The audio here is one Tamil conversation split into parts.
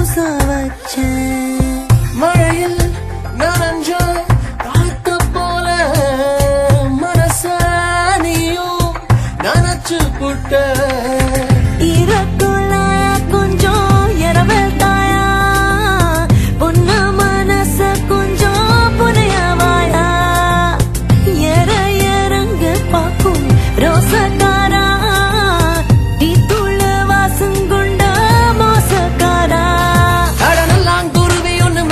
பூச வச்சேன். மழையில் நனைஞ்ச காத்து போல மனசானியும் நனைச்சு புட்ட. இறக்குள்ளாயா கொஞ்சம் இரவல் தாயா, பொன்ன மனச கொஞ்சம் புனையவாயா. இறங்க பாக்கும் ரோசக்காரா, தீத்துள்ள வாசங்குண்ட மோசக்காரா. கடனெல்லாம் குருவி ஒண்ணு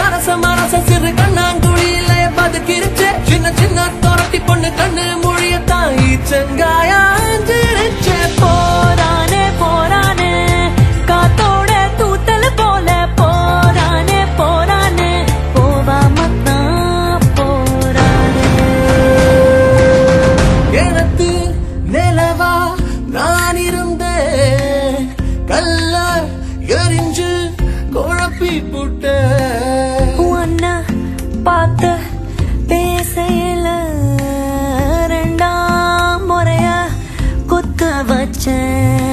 மனச சிறு கண்ணாங்குழியில பதுக்கிருச்சு. சின்ன சின்ன தொரட்டி பொண்ணு கண்ணு மொழியத்தான் ஈச்சங்காயா அஞ்சிருச்சு. போறானே போறானே காத்தோட தூத்தல் போல, போறானே போறானே போவாமத்தான் போறானே. எனக்கு நிலவா நான் இருந்தேன், கல்ல எரிஞ்சு குழப்பி புட்ட. உன்னை பார்த்த பேசையில ரெண்டாம் முறையா குத்த வச்சேன்.